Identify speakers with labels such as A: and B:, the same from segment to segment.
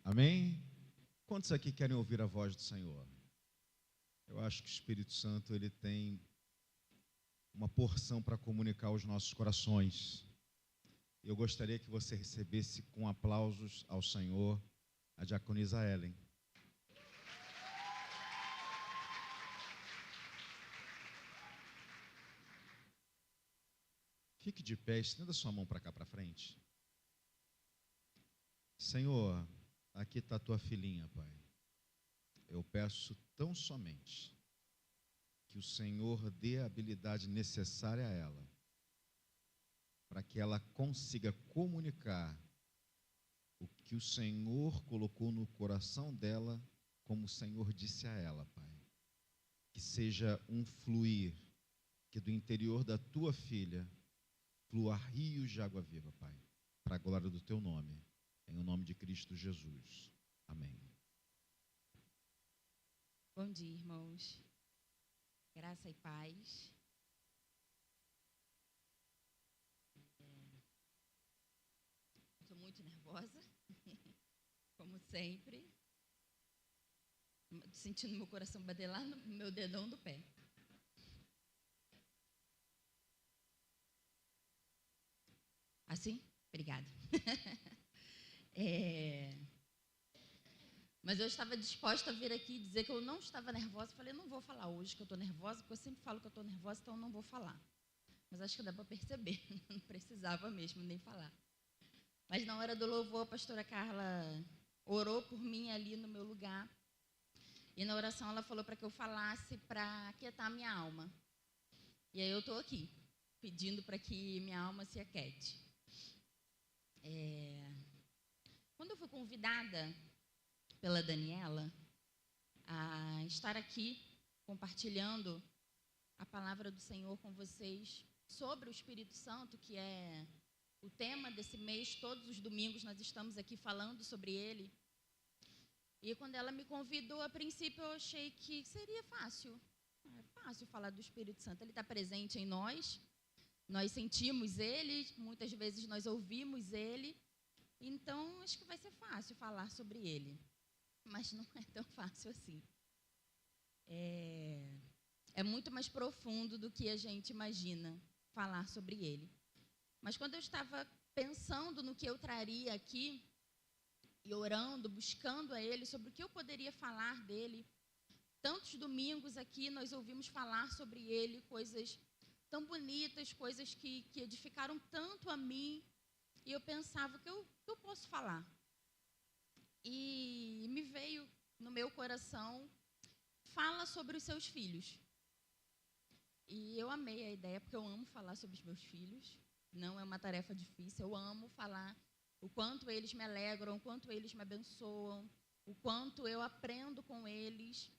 A: Amém? Quantos aqui querem ouvir a voz do Senhor? Eu acho que o Espírito Santo ele tem uma porção para comunicar aos nossos corações. Eu gostaria que você recebesse com aplausos ao Senhor a diaconisa Ellen. Fique de pé, estenda sua mão para cá para frente. Senhor, aqui está a tua filhinha, Pai. Eu peço tão somente que o Senhor dê a habilidade necessária a ela, para que ela consiga comunicar o que o Senhor colocou no coração dela, como o Senhor disse a ela, Pai. Que seja um fluir, que do interior da tua filha flua rios de água viva, Pai, para a glória do teu nome, em o nome de Cristo Jesus. Amém.
B: Bom dia, irmãos. Graça e paz. Estou muito nervosa, como sempre. Sentindo meu coração bater lá no meu dedão do pé. Assim? Obrigada. Mas eu estava disposta a vir aqui e dizer que eu não estava nervosa. Falei, não vou falar hoje que eu estou nervosa, porque eu sempre falo que eu estou nervosa, então eu não vou falar. Mas acho que dá para perceber, não precisava mesmo nem falar. Mas na hora do louvor, a pastora Carla orou por mim ali no meu lugar. E na oração ela falou para que eu falasse para aquietar minha alma. E aí eu estou aqui, pedindo para que minha alma se aquiete. Quando eu fui convidada pela Daniela a estar aqui compartilhando a palavra do Senhor com vocês sobre o Espírito Santo, que é o tema desse mês, todos os domingos nós estamos aqui falando sobre ele. E quando ela me convidou, a princípio eu achei que seria fácil. É fácil falar do Espírito Santo, ele está presente em nós sentimos ele, muitas vezes nós ouvimos ele, então acho que vai ser fácil falar sobre ele. Mas não é tão fácil assim. É muito mais profundo do que a gente imagina falar sobre ele. Mas quando eu estava pensando no que eu traria aqui, e orando, buscando a ele, sobre o que eu poderia falar dele, tantos domingos aqui nós ouvimos falar sobre ele, coisas tão bonitas, coisas que edificaram tanto a mim, e eu pensava, o que eu posso falar? E me veio no meu coração, fala sobre os seus filhos. E eu amei a ideia, porque eu amo falar sobre os meus filhos, não é uma tarefa difícil, eu amo falar o quanto eles me alegram, o quanto eles me abençoam, o quanto eu aprendo com eles,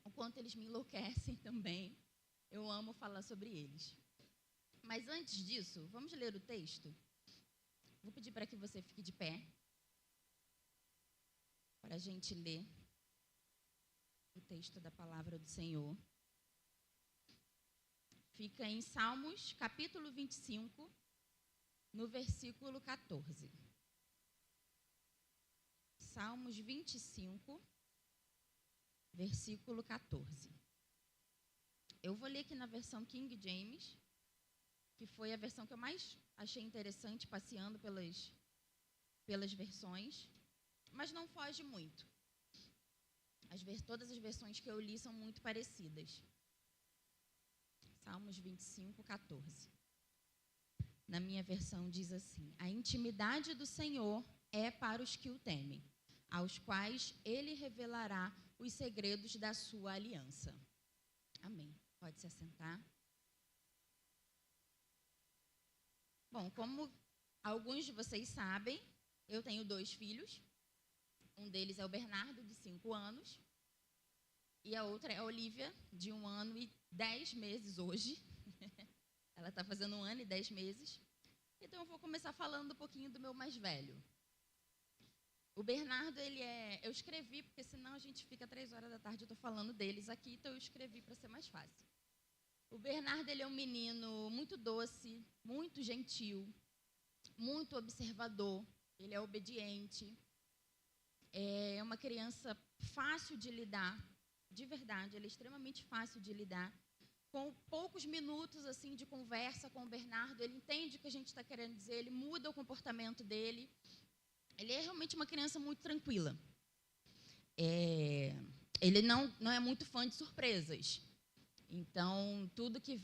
B: o quanto eles me enlouquecem também. Eu amo falar sobre eles. Mas antes disso, vamos ler o texto? Vou pedir para que você fique de pé, para a gente ler o texto da palavra do Senhor. Fica em Salmos, capítulo 25, no versículo 14. Salmos 25, versículo 14. Eu vou ler aqui na versão King James, que foi a versão que eu mais achei interessante, passeando pelas versões, mas não foge muito. Todas as versões que eu li são muito parecidas. Salmos 25, 14. Na minha versão diz assim: a intimidade do Senhor é para os que o temem, aos quais ele revelará os segredos da sua aliança. Amém. Pode se assentar. Bom, como alguns de vocês sabem, eu tenho 2 filhos. Um deles é o Bernardo, de 5 anos. E a outra é a Olivia, de 1 ano e 10 meses hoje. Ela está fazendo 1 ano e 10 meses. Então, eu vou começar falando um pouquinho do meu mais velho. O Bernardo, eu escrevi, porque senão a gente fica 3 horas da tarde, eu estou falando deles aqui, então eu escrevi para ser mais fácil. O Bernardo, ele é um menino muito doce, muito gentil, muito observador, ele é obediente. É uma criança fácil de lidar, de verdade, ele é extremamente fácil de lidar. Com poucos minutos assim de conversa com o Bernardo, ele entende o que a gente está querendo dizer, ele muda o comportamento dele. Ele é realmente uma criança muito tranquila. Ele não é muito fã de surpresas. Então, tudo que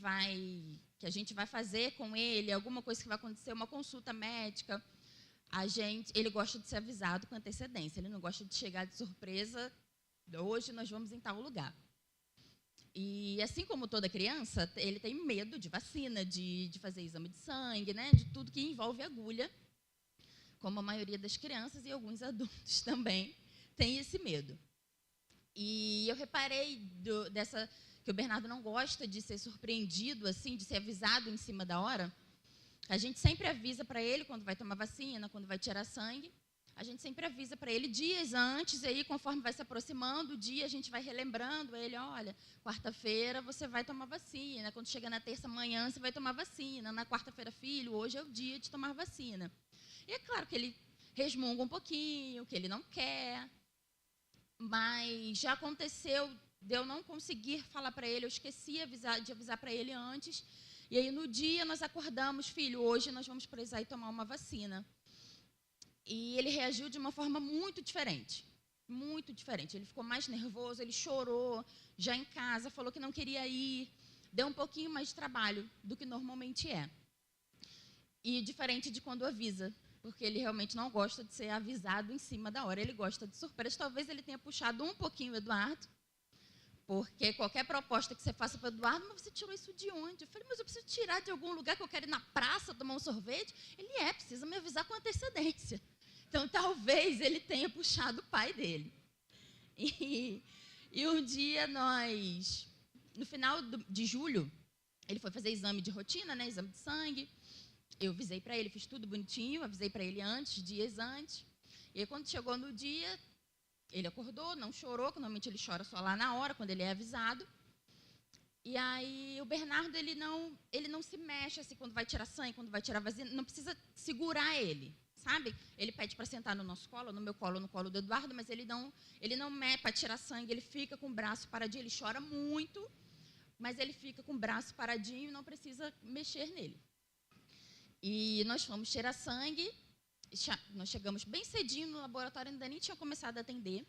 B: a gente vai fazer com ele, alguma coisa que vai acontecer, uma consulta médica, ele gosta de ser avisado com antecedência. Ele não gosta de chegar de surpresa. Hoje nós vamos em tal lugar. E assim como toda criança, ele tem medo de vacina, de fazer exame de sangue, né? De tudo que envolve agulha, como a maioria das crianças e alguns adultos também têm esse medo. E eu reparei que o Bernardo não gosta de ser surpreendido, assim, de ser avisado em cima da hora. A gente sempre avisa para ele quando vai tomar vacina, quando vai tirar sangue. A gente sempre avisa para ele dias antes, e aí conforme vai se aproximando o dia, a gente vai relembrando ele, olha, quarta-feira você vai tomar vacina, quando chega na terça manhã você vai tomar vacina, na quarta-feira, filho, hoje é o dia de tomar vacina. E é claro que ele resmunga um pouquinho, que ele não quer, mas já aconteceu de eu não conseguir falar para ele, eu esqueci de avisar para ele antes, e aí no dia nós acordamos, filho, hoje nós vamos precisar ir tomar uma vacina. E ele reagiu de uma forma muito diferente. Muito diferente. Ele ficou mais nervoso, ele chorou já em casa, falou que não queria ir. Deu um pouquinho mais de trabalho do que normalmente é. E diferente de quando avisa, porque ele realmente não gosta de ser avisado em cima da hora. Ele gosta de surpresa. Talvez ele tenha puxado um pouquinho o Eduardo, porque qualquer proposta que você faça para o Eduardo, mas você tirou isso de onde? Eu falei, mas eu preciso tirar de algum lugar que eu quero ir na praça tomar um sorvete. Ele precisa me avisar com antecedência. Então, talvez ele tenha puxado o pai dele. E um dia no final de julho, ele foi fazer exame de rotina, né, exame de sangue. Eu avisei para ele, fiz tudo bonitinho, avisei para ele dias antes. E aí, quando chegou no dia, ele acordou, não chorou, que normalmente ele chora só lá na hora, quando ele é avisado. E aí, o Bernardo, ele não se mexe assim, quando vai tirar sangue, quando vai tirar vacina, não precisa segurar ele. Sabe? Ele pede para sentar no nosso colo, no meu colo, no colo do Eduardo, mas ele não mete para tirar sangue, ele fica com o braço paradinho, ele chora muito, mas ele fica com o braço paradinho e não precisa mexer nele. E nós fomos tirar sangue, nós chegamos bem cedinho no laboratório, ainda nem tinha começado a atender,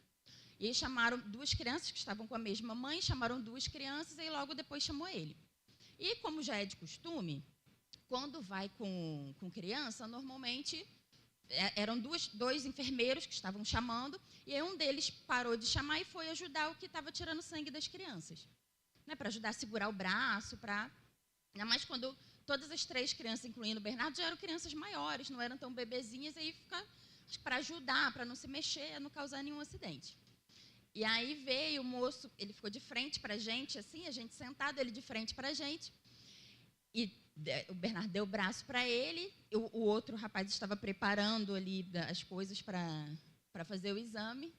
B: e eles chamaram 2 crianças que estavam com a mesma mãe, chamaram 2 crianças e logo depois chamou ele. E como já é de costume, quando vai com criança, normalmente eram 2 enfermeiros que estavam chamando, e aí um deles parou de chamar e foi ajudar o que estava tirando sangue das crianças, né, para ajudar a segurar o braço, ainda mais quando todas as 3 crianças, incluindo o Bernardo, já eram crianças maiores, não eram tão bebezinhas, aí fica para ajudar, para não se mexer, não causar nenhum acidente. E aí veio o moço, ele ficou de frente para a gente, assim, a gente sentado, ele de frente para a gente, e o Bernardo deu o braço para ele, o outro rapaz estava preparando ali as coisas para fazer o exame.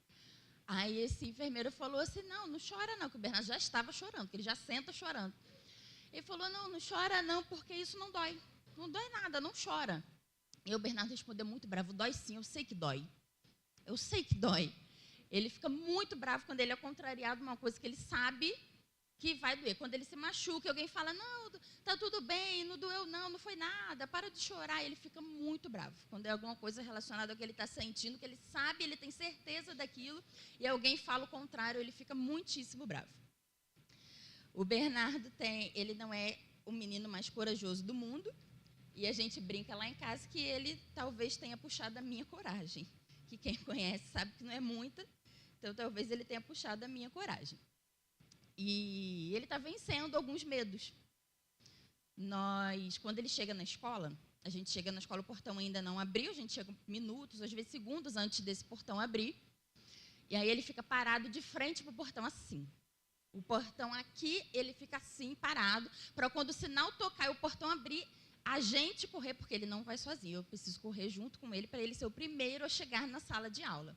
B: Aí esse enfermeiro falou assim, não chora não, que o Bernardo já estava chorando, que ele já senta chorando. Ele falou, não chora não, porque isso não dói nada, não chora. E o Bernardo respondeu muito bravo, dói sim, eu sei que dói. Ele fica muito bravo quando ele é contrariado numa coisa que ele sabe que vai doer. Quando ele se machuca, alguém fala, não, tá tudo bem, não doeu não foi nada, para de chorar. Ele fica muito bravo. Quando é alguma coisa relacionada ao que ele está sentindo, que ele sabe, ele tem certeza daquilo, e alguém fala o contrário, ele fica muitíssimo bravo. O Bernardo ele não é o menino mais corajoso do mundo, e a gente brinca lá em casa que ele talvez tenha puxado a minha coragem. Que quem conhece sabe que não é muita, então talvez ele tenha puxado a minha coragem. E ele está vencendo alguns medos. Quando ele chega na escola, a gente chega na escola, o portão ainda não abriu, a gente chega minutos, às vezes segundos antes desse portão abrir, e aí ele fica parado de frente para o portão assim. O portão aqui, ele fica assim, parado, para quando o sinal tocar e o portão abrir, a gente correr, porque ele não vai sozinho, eu preciso correr junto com ele para ele ser o primeiro a chegar na sala de aula.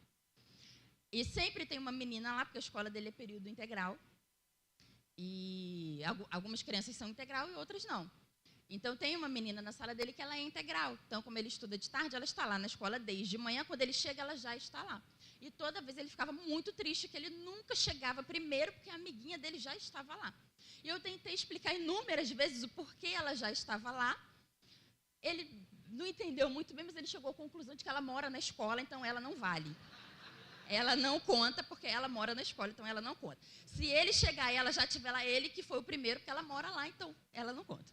B: E sempre tem uma menina lá, porque a escola dele é período integral, e algumas crianças são integral e outras não. Então, tem uma menina na sala dele que ela é integral. Então, como ele estuda de tarde, ela está lá na escola desde de manhã. Quando ele chega, ela já está lá. E toda vez ele ficava muito triste, que ele nunca chegava primeiro, porque a amiguinha dele já estava lá. E eu tentei explicar inúmeras vezes o porquê ela já estava lá. Ele não entendeu muito bem, mas ele chegou à conclusão de que ela mora na escola, então ela não vale. Ela não conta, porque ela mora na escola, então ela não conta. Se ele chegar e ela já estiver lá, ele que foi o primeiro, porque ela mora lá, então ela não conta.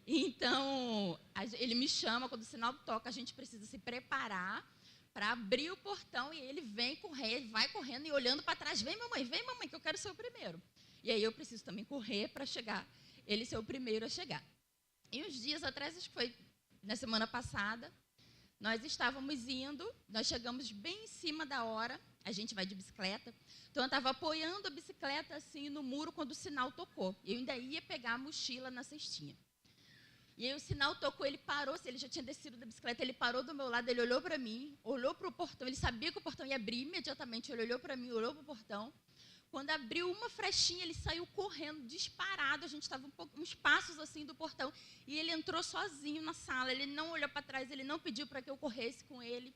B: Então, ele me chama, quando o sinal toca, a gente precisa se preparar para abrir o portão, e ele vem correr, vai correndo e olhando para trás, vem mamãe, que eu quero ser o primeiro. E aí eu preciso também correr para chegar, ele ser o primeiro a chegar. E uns dias atrás, acho que foi na semana passada, nós estávamos indo, nós chegamos bem em cima da hora, a gente vai de bicicleta, então eu estava apoiando a bicicleta assim no muro quando o sinal tocou. Eu ainda ia pegar a mochila na cestinha. E aí o sinal tocou, ele parou, ele já tinha descido da bicicleta, ele parou do meu lado, ele olhou para mim, olhou para o portão, ele sabia que o portão ia abrir imediatamente, ele olhou para mim, olhou para o portão. Quando abriu uma frechinha, ele saiu correndo, disparado, a gente estava uns passos assim do portão, e ele entrou sozinho na sala, ele não olhou para trás, ele não pediu para que eu corresse com ele.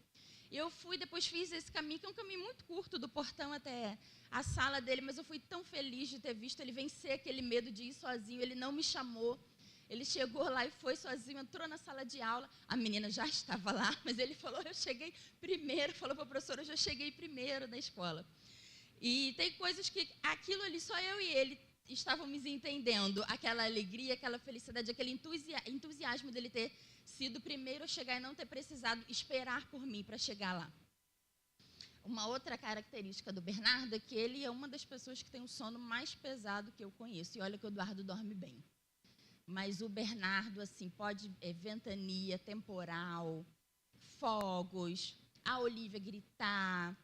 B: Eu fui, depois fiz esse caminho, que é um caminho muito curto do portão até a sala dele, mas eu fui tão feliz de ter visto ele vencer aquele medo de ir sozinho, ele não me chamou. Ele chegou lá e foi sozinho, entrou na sala de aula, a menina já estava lá, mas ele falou, eu cheguei primeiro, falou para a professora, eu já cheguei primeiro na escola. E tem coisas que, aquilo ali, só eu e ele estávamos entendendo, aquela alegria, aquela felicidade, aquele entusiasmo dele ter sido o primeiro a chegar e não ter precisado esperar por mim para chegar lá. Uma outra característica do Bernardo é que ele é uma das pessoas que tem o sono mais pesado que eu conheço, e olha que o Eduardo dorme bem. Mas o Bernardo, assim, ventania, temporal, fogos, a Olivia gritar.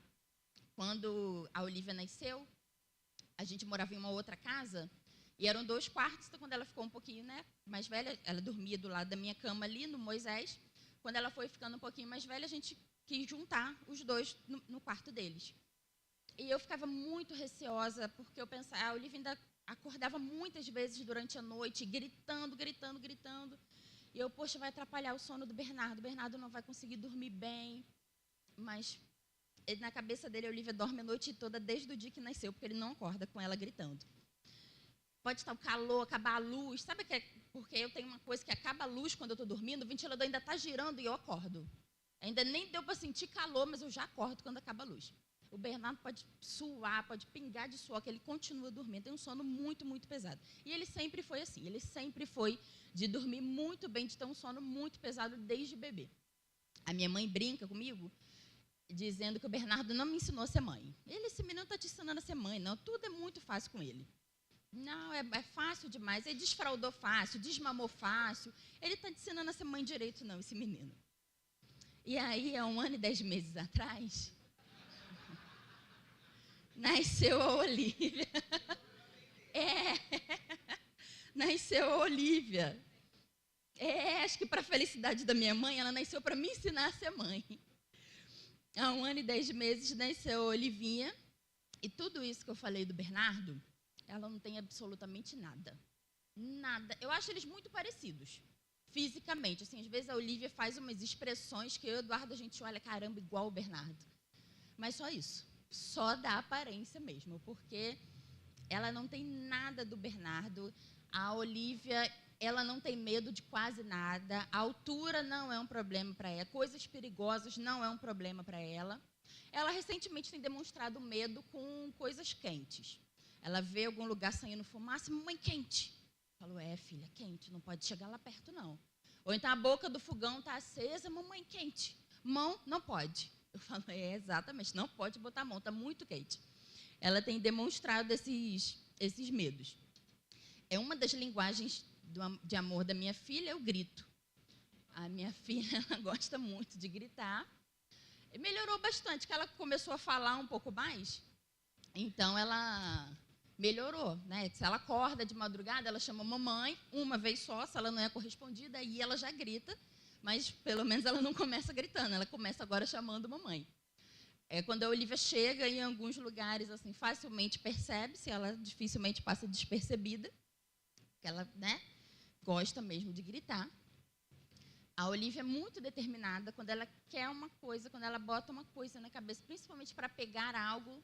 B: Quando a Olivia nasceu, a gente morava em uma outra casa, e eram 2 quartos, então quando ela ficou um pouquinho mais velha, ela dormia do lado da minha cama ali, no Moisés. Quando ela foi ficando um pouquinho mais velha, a gente quis juntar os 2 no quarto deles. E eu ficava muito receosa, porque eu pensava, a Olivia ainda acordava muitas vezes durante a noite, gritando. E eu, poxa, vai atrapalhar o sono do Bernardo. O Bernardo não vai conseguir dormir bem. Mas na cabeça dele, a Olivia dorme a noite toda, desde o dia que nasceu, porque ele não acorda com ela gritando. Pode estar o calor, acabar a luz. Sabe que porque eu tenho uma coisa que acaba a luz quando eu estou dormindo, o ventilador ainda está girando e eu acordo. Ainda nem deu para sentir calor, mas eu já acordo quando acaba a luz. O Bernardo pode suar, pode pingar de suor, que ele continua dormindo. Tem um sono muito, muito pesado. E ele sempre foi assim. Ele sempre foi de dormir muito bem, de ter um sono muito pesado desde bebê. A minha mãe brinca comigo, dizendo que o Bernardo não me ensinou a ser mãe. Esse menino não está te ensinando a ser mãe, não. Tudo é muito fácil com ele. Não, é fácil demais. Ele desfraudou fácil, desmamou fácil. Ele está te ensinando a ser mãe direito, não, esse menino. E aí, há 1 ano e 10 meses atrás, nasceu a Olivia. Nasceu a Olivia. Acho que para a felicidade da minha mãe, ela nasceu para me ensinar a ser mãe. Há 1 ano e 10 meses nasceu a Olivinha. E tudo isso que eu falei do Bernardo, ela não tem absolutamente nada. Nada. Eu acho eles muito parecidos, fisicamente. Assim, às vezes a Olivia faz umas expressões que eu e o Eduardo, a gente olha, caramba, igual o Bernardo. Mas só isso. Só da aparência mesmo, porque ela não tem nada do Bernardo. A Olivia, ela não tem medo de quase nada. A altura não é um problema para ela. Coisas perigosas não é um problema para ela. Ela recentemente tem demonstrado medo com coisas quentes. Ela vê algum lugar saindo fumaça, mamãe, quente. Eu falo, filha, quente, não pode chegar lá perto, não. Ou então a boca do fogão está acesa, mamãe, quente. Mão, não pode. Eu falo, exatamente, não pode botar a mão, está muito quente. Ela tem demonstrado esses medos. É uma das linguagens de amor da minha filha, é o grito. A minha filha, ela gosta muito de gritar. Melhorou bastante, que ela começou a falar um pouco mais. Então, ela melhorou, né? Se ela acorda de madrugada, ela chama mamãe, uma vez só, se ela não é correspondida, aí ela já grita. Mas, pelo menos, ela não começa gritando, ela começa agora chamando mamãe. Quando a Olivia chega em alguns lugares, assim, facilmente percebe-se, ela dificilmente passa despercebida, porque ela, né, gosta mesmo de gritar. A Olivia é muito determinada quando ela quer uma coisa, quando ela bota uma coisa na cabeça, principalmente para pegar algo.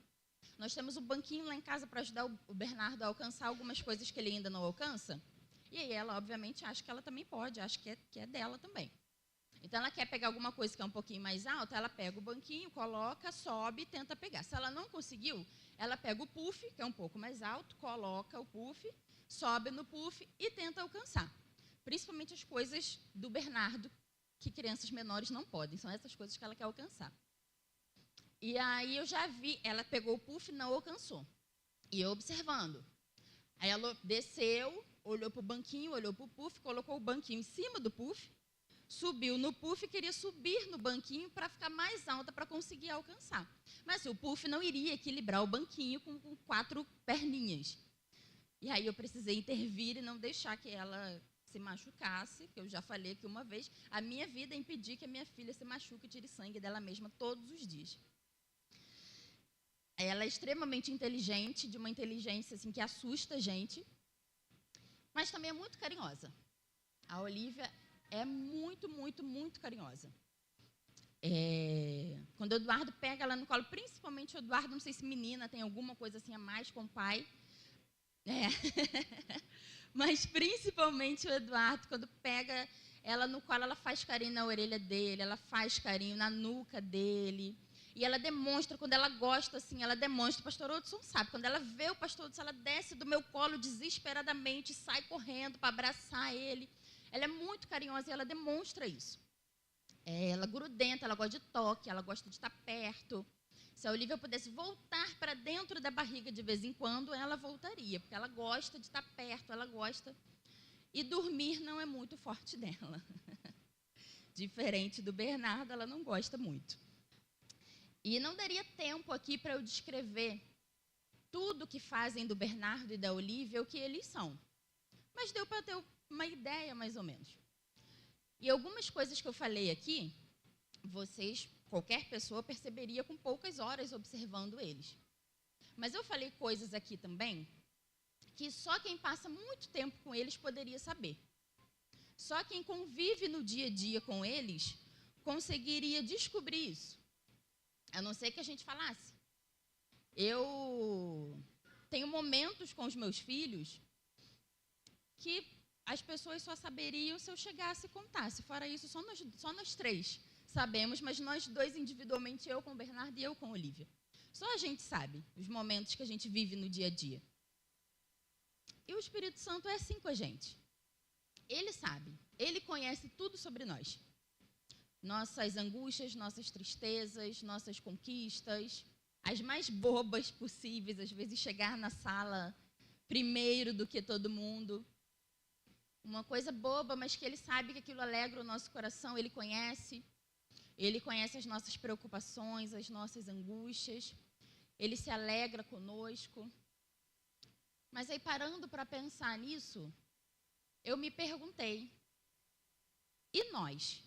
B: Nós temos um banquinho lá em casa para ajudar o Bernardo a alcançar algumas coisas que ele ainda não alcança. E aí ela, obviamente, acha que ela também pode, acha que é dela também. Então, ela quer pegar alguma coisa que é um pouquinho mais alta, ela pega o banquinho, coloca, sobe e tenta pegar. Se ela não conseguiu, ela pega o puff, que é um pouco mais alto, coloca o puff, sobe no puff e tenta alcançar. Principalmente as coisas do Bernardo, que crianças menores não podem. São essas coisas que ela quer alcançar. E aí eu já vi, ela pegou o puff e não alcançou. E eu observando. Aí ela desceu, olhou para o banquinho, olhou para o puff, colocou o banquinho em cima do puff, subiu no puff e queria subir no banquinho para ficar mais alta para conseguir alcançar. Mas o puff não iria equilibrar o banquinho com 4 perninhas. E aí eu precisei intervir e não deixar que ela se machucasse, que eu já falei aqui uma vez, a minha vida é impedir que a minha filha se machuque e tire sangue dela mesma todos os dias. Ela é extremamente inteligente, de uma inteligência assim, que assusta a gente, mas também é muito carinhosa. A Olivia é muito, muito, muito carinhosa. Quando o Eduardo pega ela no colo, principalmente o Eduardo, não sei se menina tem alguma coisa assim a mais com o pai, mas principalmente o Eduardo, quando pega ela no colo, ela faz carinho na orelha dele, ela faz carinho na nuca dele. E ela demonstra, quando ela gosta, assim, ela demonstra. O pastor Hudson sabe, quando ela vê o pastor Hudson, ela desce do meu colo desesperadamente, sai correndo para abraçar ele. Ela é muito carinhosa e ela demonstra isso. Ela é grudenta, ela gosta de toque, ela gosta de estar perto. Se a Olivia pudesse voltar para dentro da barriga de vez em quando, ela voltaria, porque ela gosta de estar perto, ela gosta. E dormir não é muito forte dela. Diferente do Bernardo, ela não gosta muito. E não daria tempo aqui para eu descrever tudo que fazem do Bernardo e da Olivia, o que eles são. Mas deu para ter uma ideia, mais ou menos. E algumas coisas que eu falei aqui, qualquer pessoa perceberia com poucas horas observando eles. Mas eu falei coisas aqui também que só quem passa muito tempo com eles poderia saber. Só quem convive no dia a dia com eles conseguiria descobrir isso. A não ser que a gente falasse. Eu tenho momentos com os meus filhos que as pessoas só saberiam se eu chegasse e contasse. Fora isso, só nós 3 sabemos, mas nós 2 individualmente, eu com o Bernardo e eu com a Olivia. Só a gente sabe os momentos que a gente vive no dia a dia. E o Espírito Santo é assim com a gente. Ele sabe, ele conhece tudo sobre nós. Nossas angústias, nossas tristezas, nossas conquistas, as mais bobas possíveis, às vezes chegar na sala primeiro do que todo mundo. Uma coisa boba, mas que ele sabe que aquilo alegra o nosso coração, ele conhece as nossas preocupações, as nossas angústias, ele se alegra conosco. Mas aí, parando para pensar nisso, eu me perguntei, e nós?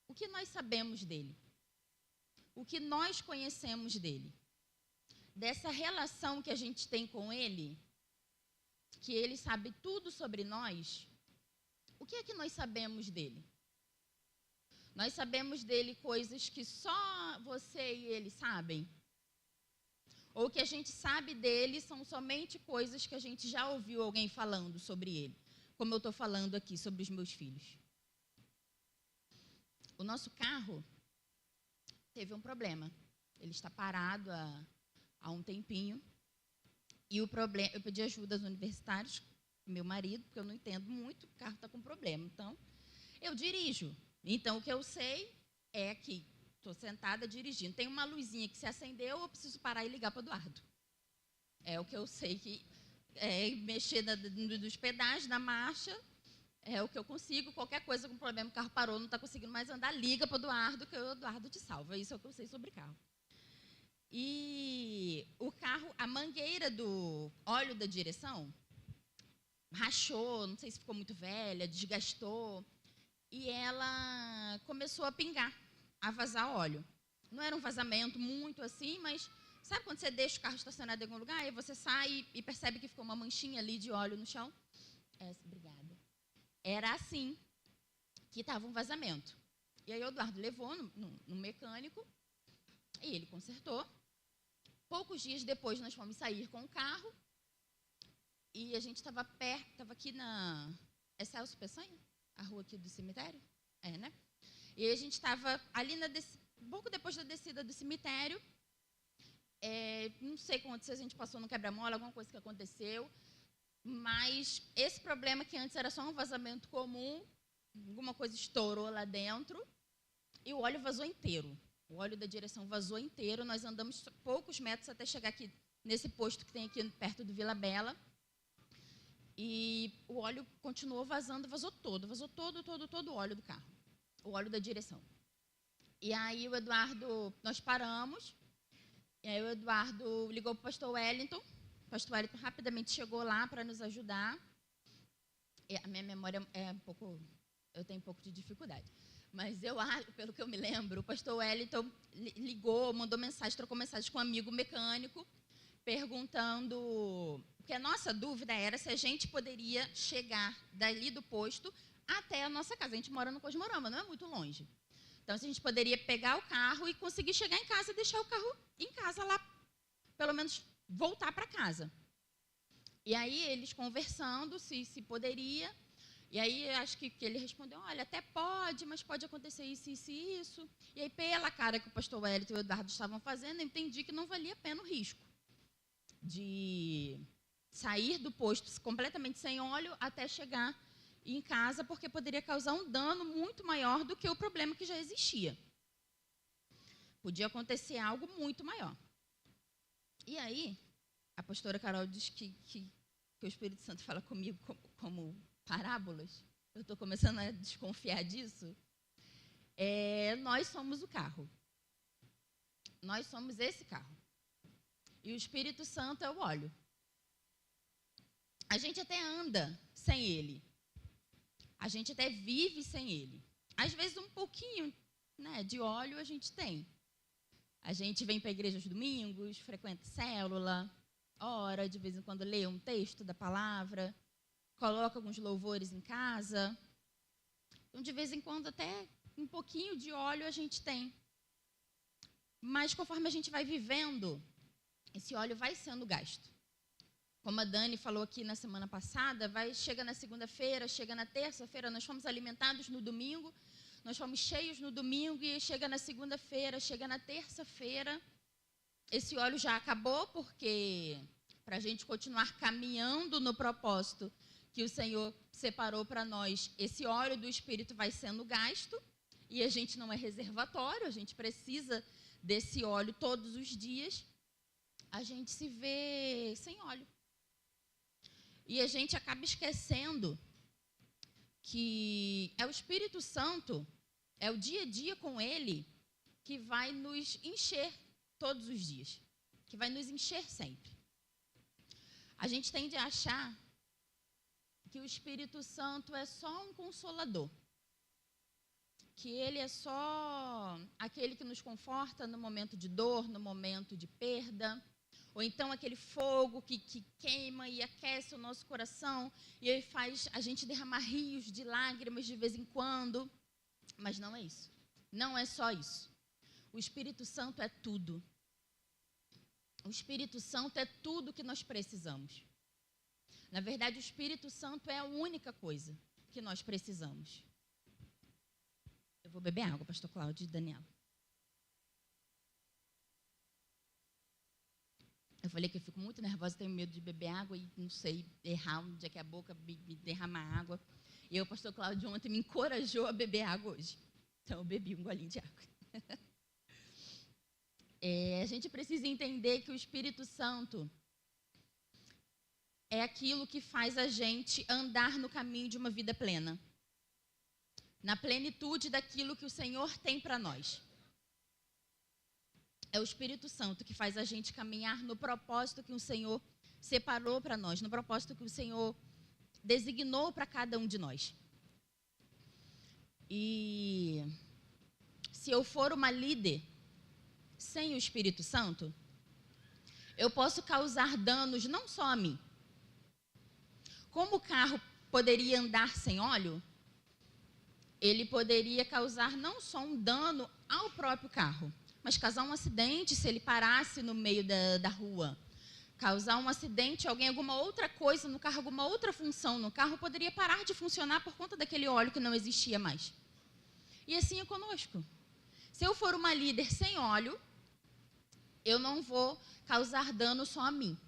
B: O que nós sabemos dele? O que nós conhecemos dele? Dessa relação que a gente tem com ele, que ele sabe tudo sobre nós, o que é que nós sabemos dele? Nós sabemos dele coisas que só você e ele sabem? Ou que a gente sabe dele são somente coisas que a gente já ouviu alguém falando sobre ele, como eu estou falando aqui sobre os meus filhos? O nosso carro teve um problema. Ele está parado há um tempinho. E o problema, eu pedi ajuda aos universitários, meu marido, porque eu não entendo muito, o carro está com problema. Então, eu dirijo. Então, o que eu sei é que estou sentada dirigindo. Tem uma luzinha que se acendeu, eu preciso parar e ligar para o Eduardo. É o que eu sei que mexer nos pedais, na marcha, é o que eu consigo. Qualquer coisa com problema, o carro parou, não está conseguindo mais andar, liga para o Eduardo, que o Eduardo te salva. Isso é o que eu sei sobre carro. E o carro, a mangueira do óleo da direção rachou, não sei se ficou muito velha, desgastou, e ela começou a pingar, a vazar óleo. Não era um vazamento muito assim, mas sabe quando você deixa o carro estacionado em algum lugar e você sai e percebe que ficou uma manchinha ali de óleo no chão? Obrigada. Era assim. que estava um vazamento. E aí o Eduardo levou no mecânico e ele consertou. Poucos dias depois nós fomos sair com o carro e a gente estava aqui na... É Celso Peçanha? A rua aqui do cemitério? É, né? E aí a gente estava ali pouco depois da descida do cemitério. Não sei o que aconteceu, a gente passou no quebra-mola, alguma coisa que aconteceu. Mas esse problema que antes era só um vazamento comum, alguma coisa estourou lá dentro e o óleo vazou inteiro. O óleo da direção vazou inteiro. Nós andamos poucos metros até chegar aqui nesse posto que tem aqui perto do Vila Bela. E o óleo continuou vazando, vazou todo o óleo do carro. O óleo da direção. E aí o Eduardo, nós paramos, e aí o Eduardo ligou para o pastor Wellington. O pastor Wellington rapidamente chegou lá para nos ajudar. E a minha memória é um pouco... Eu tenho um pouco de dificuldade. Mas pelo que eu me lembro, o pastor Wellington ligou, mandou mensagem, trocou mensagem com um amigo mecânico, perguntando... Porque a nossa dúvida era se a gente poderia chegar dali do posto até a nossa casa. A gente mora no Cosmorama, não é muito longe. Então, se a gente poderia pegar o carro e conseguir chegar em casa e deixar o carro em casa lá, pelo menos voltar para casa. E aí, eles conversando se poderia. E aí, acho que ele respondeu, olha, até pode, mas pode acontecer isso, isso e isso. E aí, pela cara que o pastor Wellington e o Eduardo estavam fazendo, eu entendi que não valia a pena o risco de sair do posto completamente sem óleo até chegar em casa, porque poderia causar um dano muito maior do que o problema que já existia. Podia acontecer algo muito maior. E aí, a pastora Carol diz que o Espírito Santo fala comigo como parábolas. Eu estou começando a desconfiar disso. Nós somos o carro. Nós somos esse carro. E o Espírito Santo é o óleo. A gente até anda sem ele. A gente até vive sem ele. Às vezes um pouquinho, né, de óleo a gente tem. A gente vem para a igreja aos domingos, frequenta célula, ora, de vez em quando lê um texto da palavra, coloca alguns louvores em casa. Então, de vez em quando, até um pouquinho de óleo a gente tem. Mas conforme a gente vai vivendo, esse óleo vai sendo gasto. Como a Dani falou aqui na semana passada, chega na segunda-feira, chega na terça-feira, nós fomos alimentados no domingo, nós fomos cheios no domingo e chega na segunda-feira, chega na terça-feira, esse óleo já acabou, porque para a gente continuar caminhando no propósito que o Senhor separou para nós, esse óleo do Espírito vai sendo gasto e a gente não é reservatório, a gente precisa desse óleo todos os dias, a gente se vê sem óleo. E a gente acaba esquecendo que é o Espírito Santo, é o dia a dia com Ele, que vai nos encher todos os dias, que vai nos encher sempre. A gente tende a achar que o Espírito Santo é só um consolador, que Ele é só aquele que nos conforta no momento de dor, no momento de perda, ou então aquele fogo que queima e aquece o nosso coração e ele faz a gente derramar rios de lágrimas de vez em quando. Mas não é isso. Não é só isso. O Espírito Santo é tudo. O Espírito Santo é tudo que nós precisamos. Na verdade, o Espírito Santo é a única coisa que nós precisamos. Eu vou beber água, pastor Cláudio e Daniela. Eu falei que eu fico muito nervosa, tenho medo de beber água e não sei, errar onde é que a boca me derramar água. E o pastor Cláudio ontem me encorajou a beber água hoje. Então, eu bebi um golinho de água. A gente precisa entender que o Espírito Santo é aquilo que faz a gente andar no caminho de uma vida plena. Na plenitude daquilo que o Senhor tem para nós. É o Espírito Santo que faz a gente caminhar no propósito que o Senhor separou para nós, no propósito que o Senhor designou para cada um de nós. E se eu for uma líder sem o Espírito Santo, eu posso causar danos não só a mim. Como o carro poderia andar sem óleo, ele poderia causar não só um dano ao próprio carro, mas causar um acidente se ele parasse no meio da rua. Causar um acidente, alguma outra coisa no carro, alguma outra função no carro poderia parar de funcionar por conta daquele óleo que não existia mais. E assim é conosco. Se eu for uma líder sem óleo, eu não vou causar dano só a mim.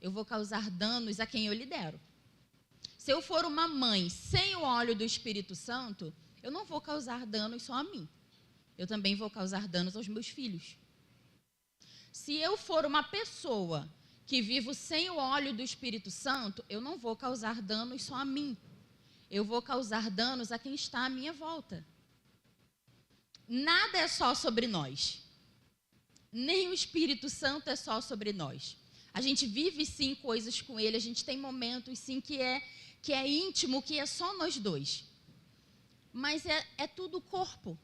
B: Eu vou causar danos a quem eu lidero. Se eu for uma mãe sem o óleo do Espírito Santo, eu não vou causar danos só a mim. Eu também vou causar danos aos meus filhos. Se eu for uma pessoa que vivo sem o óleo do Espírito Santo, eu não vou causar danos só a mim. Eu vou causar danos a quem está à minha volta. Nada é só sobre nós. Nem o Espírito Santo é só sobre nós. A gente vive sim coisas com ele, a gente tem momentos sim que é íntimo, que é só nós dois. Mas é tudo corpo.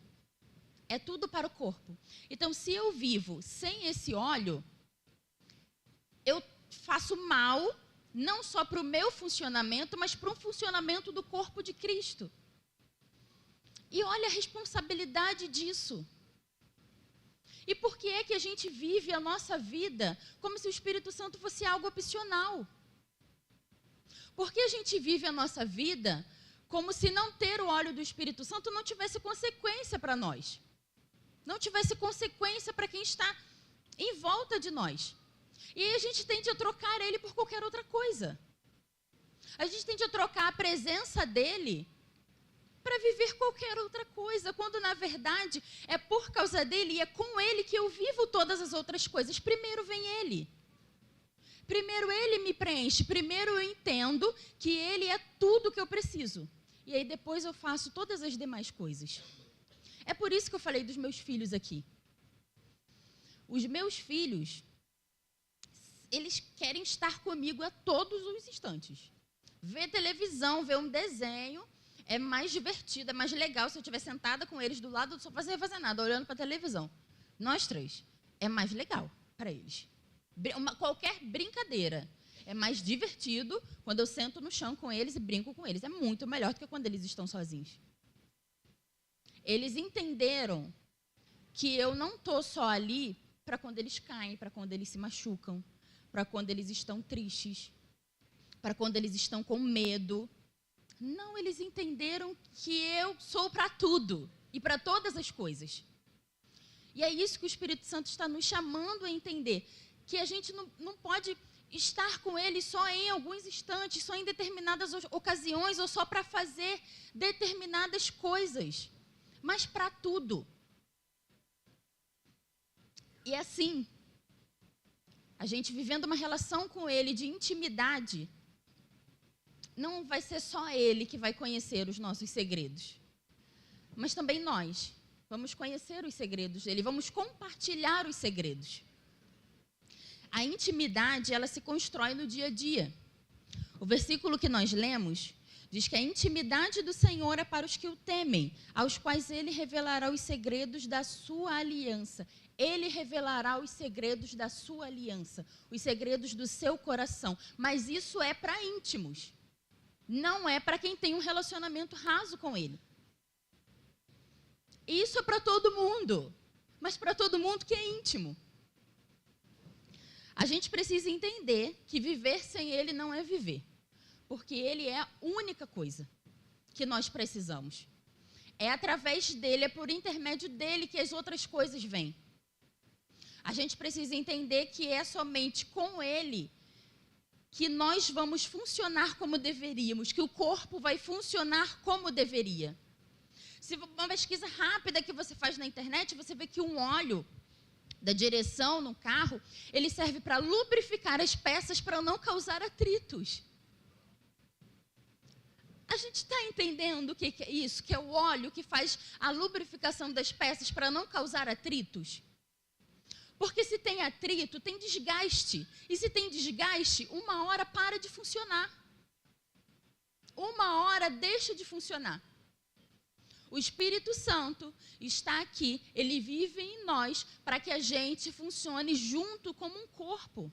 B: É tudo para o corpo. Então, se eu vivo sem esse óleo, eu faço mal, não só para o meu funcionamento, mas para o funcionamento do corpo de Cristo. E olha a responsabilidade disso. E por que é que a gente vive a nossa vida como se o Espírito Santo fosse algo opcional? Por que a gente vive a nossa vida como se não ter o óleo do Espírito Santo não tivesse consequência para nós? Não tivesse consequência para quem está em volta de nós. E aí a gente tende a trocar ele por qualquer outra coisa. A gente tende a trocar a presença dele para viver qualquer outra coisa, quando na verdade é por causa dele e é com ele que eu vivo todas as outras coisas. Primeiro vem ele. Primeiro ele me preenche, primeiro eu entendo que ele é tudo que eu preciso. E aí depois eu faço todas as demais coisas. É por isso que eu falei dos meus filhos aqui. Os meus filhos, eles querem estar comigo a todos os instantes. Ver televisão, ver um desenho, é mais divertido, é mais legal se eu estiver sentada com eles do lado do sofá sem fazer nada, olhando para a televisão. Nós três. É mais legal para eles. Qualquer brincadeira é mais divertido quando eu sento no chão com eles e brinco com eles. É muito melhor do que quando eles estão sozinhos. Eles entenderam que eu não estou só ali para quando eles caem, para quando eles se machucam, para quando eles estão tristes, para quando eles estão com medo. Não, eles entenderam que eu sou para tudo e para todas as coisas. E é isso que o Espírito Santo está nos chamando a entender, que a gente não pode estar com ele só em alguns instantes, só em determinadas ocasiões ou só para fazer determinadas coisas, mas para tudo. E assim, a gente vivendo uma relação com ele de intimidade, não vai ser só ele que vai conhecer os nossos segredos, mas também nós vamos conhecer os segredos dele, vamos compartilhar os segredos. A intimidade, ela se constrói no dia a dia. O versículo que nós lemos diz que a intimidade do Senhor é para os que o temem, aos quais ele revelará os segredos da sua aliança. Ele revelará os segredos da sua aliança, os segredos do seu coração. Mas isso é para íntimos. Não é para quem tem um relacionamento raso com ele. Isso é para todo mundo, mas para todo mundo que é íntimo. A gente precisa entender que viver sem ele não é viver, porque ele é a única coisa que nós precisamos. É através dele, é por intermédio dele que as outras coisas vêm. A gente precisa entender que é somente com ele que nós vamos funcionar como deveríamos, que o corpo vai funcionar como deveria. Se uma pesquisa rápida que você faz na internet, você vê que um óleo da direção no carro, ele serve para lubrificar as peças para não causar atritos. A gente está entendendo o que é isso? Que é o óleo que faz a lubrificação das peças para não causar atritos? Porque se tem atrito, tem desgaste. E se tem desgaste, uma hora para de funcionar. Uma hora deixa de funcionar. O Espírito Santo está aqui, ele vive em nós para que a gente funcione junto como um corpo.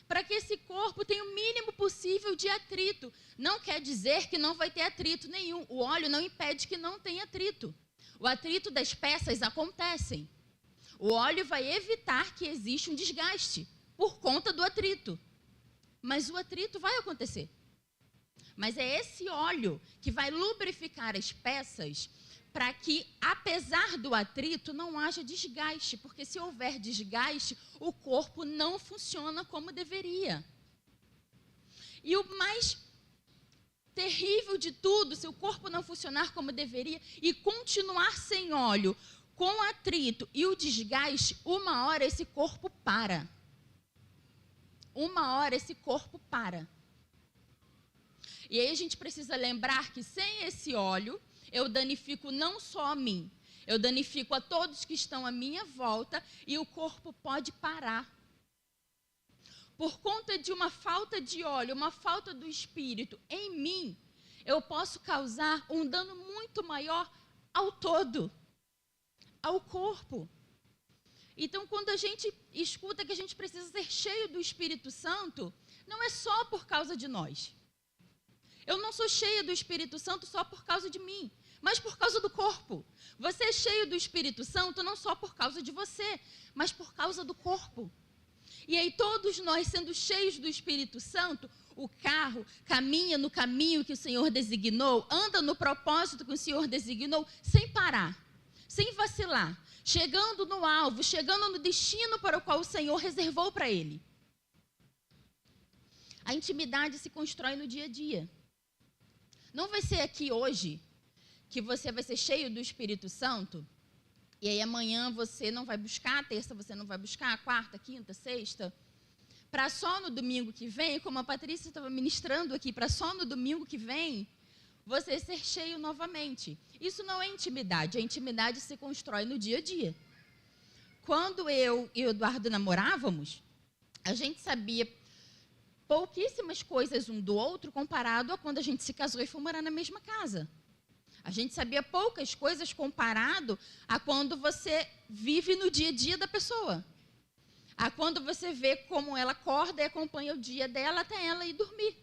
B: para que esse corpo tenha o mínimo possível de atrito. Não quer dizer que não vai ter atrito nenhum. O óleo não impede que não tenha atrito. O atrito das peças acontecem. O óleo vai evitar que exista um desgaste por conta do atrito. Mas o atrito vai acontecer. Mas é esse óleo que vai lubrificar as peças para que, apesar do atrito, não haja desgaste. Porque se houver desgaste, o corpo não funciona como deveria. E o mais terrível de tudo, se o corpo não funcionar como deveria e continuar sem óleo, com atrito e o desgaste, uma hora esse corpo para. Uma hora esse corpo para. E aí a gente precisa lembrar que sem esse óleo, eu danifico não só a mim, eu danifico a todos que estão à minha volta e o corpo pode parar. Por conta de uma falta de óleo, uma falta do Espírito em mim, eu posso causar um dano muito maior ao todo, ao corpo. Então, quando a gente escuta que a gente precisa ser cheio do Espírito Santo, não é só por causa de nós. Eu não sou cheia do Espírito Santo só por causa de mim, mas por causa do corpo. Você é cheio do Espírito Santo não só por causa de você, mas por causa do corpo. E aí todos nós, sendo cheios do Espírito Santo, o carro caminha no caminho que o Senhor designou, anda no propósito que o Senhor designou, sem parar, sem vacilar, chegando no alvo, chegando no destino para o qual o Senhor reservou para ele. A intimidade se constrói no dia a dia. Não vai ser aqui hoje que você vai ser cheio do Espírito Santo e aí amanhã você não vai buscar, terça você não vai buscar, quarta, quinta, sexta, para só no domingo que vem, como a Patrícia estava ministrando aqui, para só no domingo que vem, você ser cheio novamente. Isso não é intimidade, a intimidade se constrói no dia a dia. Quando eu e o Eduardo namorávamos, a gente sabia pouquíssimas coisas um do outro comparado a quando a gente se casou e foi morar na mesma casa. A gente sabia poucas coisas comparado a quando você vive no dia a dia da pessoa. A quando você vê como ela acorda e acompanha o dia dela até ela ir dormir.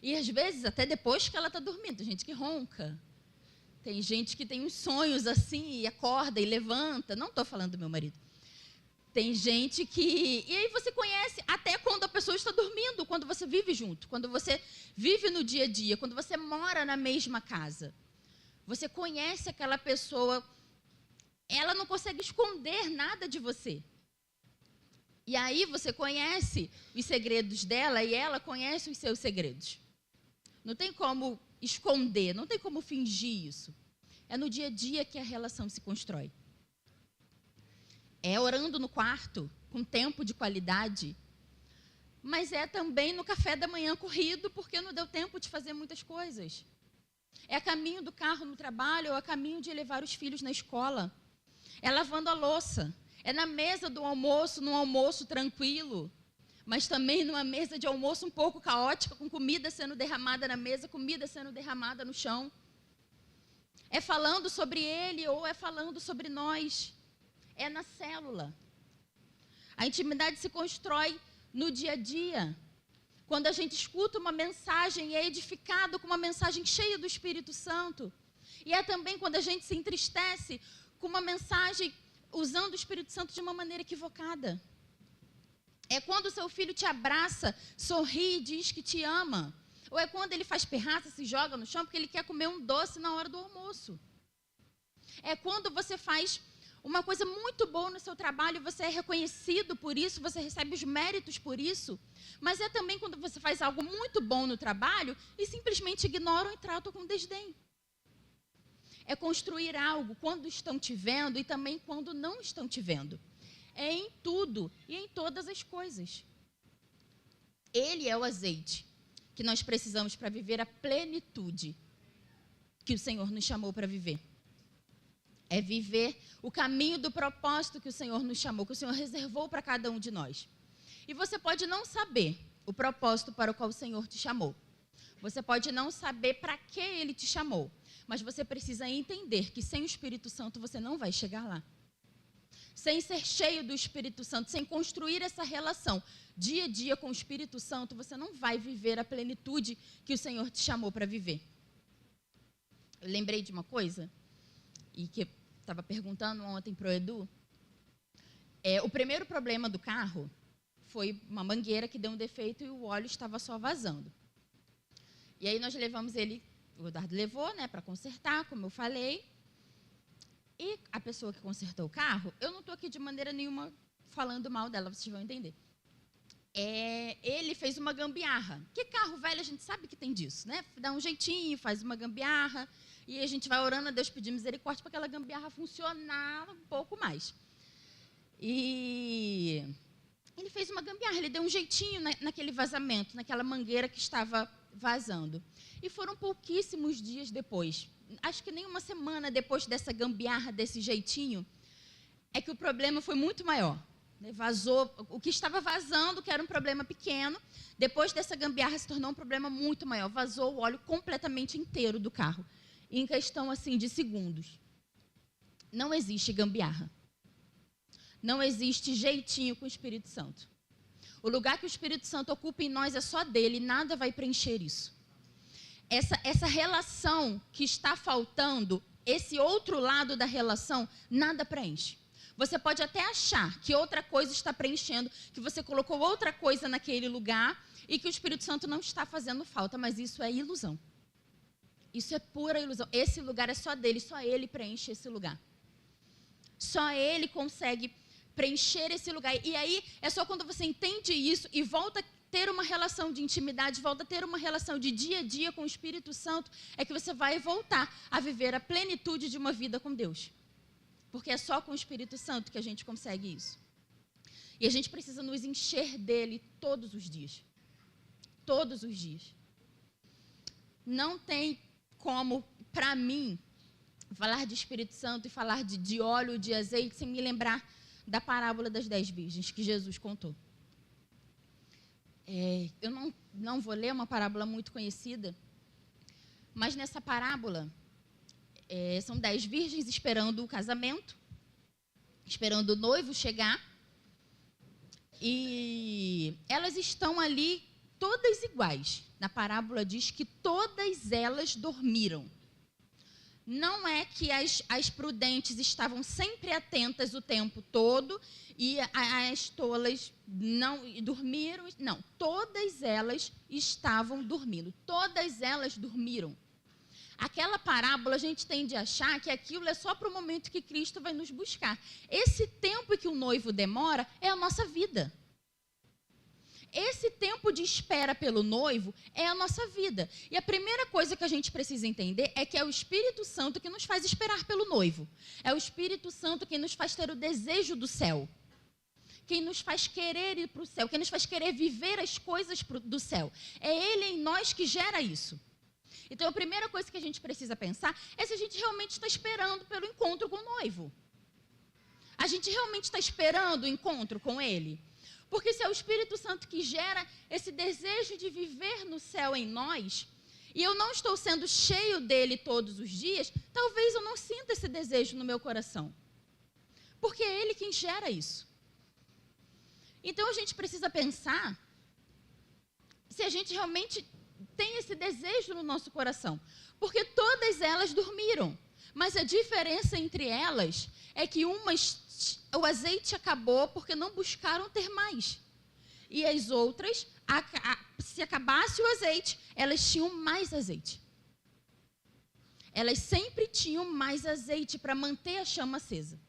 B: E às vezes até depois que ela está dormindo. Tem gente que ronca. Tem gente que tem uns sonhos assim e acorda e levanta. Não estou falando do meu marido. Tem gente que... E aí você conhece até quando a pessoa está dormindo, quando você vive junto, quando você vive no dia a dia, quando você mora na mesma casa. Você conhece aquela pessoa, ela não consegue esconder nada de você. E aí você conhece os segredos dela e ela conhece os seus segredos. Não tem como esconder, não tem como fingir isso. É no dia a dia que a relação se constrói. É orando no quarto, com tempo de qualidade. Mas é também no café da manhã corrido, porque não deu tempo de fazer muitas coisas. É a caminho do carro no trabalho, ou a caminho de levar os filhos na escola. É lavando a louça. É na mesa do almoço, num almoço tranquilo. Mas também numa mesa de almoço um pouco caótica, com comida sendo derramada na mesa, comida sendo derramada no chão. É falando sobre ele ou é falando sobre nós. É na célula. A intimidade se constrói no dia a dia. Quando a gente escuta uma mensagem e é edificado com uma mensagem cheia do Espírito Santo. E é também quando a gente se entristece com uma mensagem usando o Espírito Santo de uma maneira equivocada. É quando o seu filho te abraça, sorri e diz que te ama. Ou é quando ele faz pirraça, se joga no chão porque ele quer comer um doce na hora do almoço. É quando você faz uma coisa muito boa no seu trabalho, você é reconhecido por isso, você recebe os méritos por isso. Mas é também quando você faz algo muito bom no trabalho e simplesmente ignoram e tratam com desdém. É construir algo quando estão te vendo e também quando não estão te vendo. É em tudo e em todas as coisas. Ele é o azeite que nós precisamos para viver a plenitude que o Senhor nos chamou para viver. É viver o caminho do propósito que o Senhor nos chamou, que o Senhor reservou para cada um de nós. E você pode não saber o propósito para o qual o Senhor te chamou. Você pode não saber para que Ele te chamou. Mas você precisa entender que sem o Espírito Santo você não vai chegar lá. sem ser cheio do Espírito Santo, sem construir essa relação dia a dia com o Espírito Santo, você não vai viver a plenitude que o Senhor te chamou para viver. Eu lembrei de uma coisa, e que eu estava perguntando ontem para o Edu. O primeiro problema do carro foi uma mangueira que deu um defeito e o óleo estava só vazando. E aí nós levamos ele, o Eduardo levou, né, para consertar, como eu falei. E a pessoa que consertou o carro, eu não estou aqui de maneira nenhuma falando mal dela, vocês vão entender. Ele fez uma gambiarra. Que carro velho a gente sabe que tem disso, né? Dá um jeitinho, faz uma gambiarra, e a gente vai orando a Deus pedir misericórdia para aquela gambiarra funcionar um pouco mais. E ele fez uma gambiarra, ele deu um jeitinho naquele vazamento, naquela mangueira que estava vazando. E foram pouquíssimos dias depois, acho que nem uma semana depois dessa gambiarra, desse jeitinho, é que o problema foi muito maior. Vazou, o que estava vazando, que era um problema pequeno, depois dessa gambiarra se tornou um problema muito maior. Vazou o óleo completamente inteiro do carro, em questão assim de segundos. Não existe gambiarra. Não existe jeitinho com o Espírito Santo. O lugar que o Espírito Santo ocupa em nós é só dele, nada vai preencher isso. Essa relação que está faltando, esse outro lado da relação, nada preenche. Você pode até achar que outra coisa está preenchendo, que você colocou outra coisa naquele lugar e que o Espírito Santo não está fazendo falta, mas isso é ilusão. Isso é pura ilusão. Esse lugar é só dele, só ele preenche esse lugar. Só ele consegue preencher esse lugar. E aí, é só quando você entende isso e volta a ter uma relação de intimidade, volta a ter uma relação de dia a dia com o Espírito Santo, é que você vai voltar a viver a plenitude de uma vida com Deus. Porque é só com o Espírito Santo que a gente consegue isso. E a gente precisa nos encher dele todos os dias. Todos os dias. Não tem como, para mim, falar de Espírito Santo e falar de óleo, de azeite, sem me lembrar da parábola das 10 virgens que Jesus contou. Eu não vou ler uma parábola muito conhecida, mas nessa parábola, são 10 virgens esperando o casamento, esperando o noivo chegar, e elas estão ali todas iguais. Na parábola diz que todas elas dormiram. Não é que as prudentes estavam sempre atentas o tempo todo e as tolas não dormiram. Não, todas elas estavam dormindo. Todas elas dormiram. Aquela parábola a gente tende a achar que aquilo é só para o momento que Cristo vai nos buscar. Esse tempo que o noivo demora é a nossa vida. Esse tempo de espera pelo noivo é a nossa vida. E a primeira coisa que a gente precisa entender é que é o Espírito Santo que nos faz esperar pelo noivo. É o Espírito Santo quem nos faz ter o desejo do céu. Quem nos faz querer ir para o céu. Quem nos faz querer viver as coisas do céu. É Ele em nós que gera isso. Então, a primeira coisa que a gente precisa pensar é se a gente realmente está esperando pelo encontro com o noivo. A gente realmente está esperando o encontro com Ele? Porque se é o Espírito Santo que gera esse desejo de viver no céu em nós, e eu não estou sendo cheio dele todos os dias, talvez eu não sinta esse desejo no meu coração. Porque é Ele quem gera isso. Então a gente precisa pensar se a gente realmente tem esse desejo no nosso coração. Porque todas elas dormiram. Mas a diferença entre elas é que o azeite acabou porque não buscaram ter mais. E as outras, se acabasse o azeite, elas tinham mais azeite. Elas sempre tinham mais azeite para manter a chama acesa.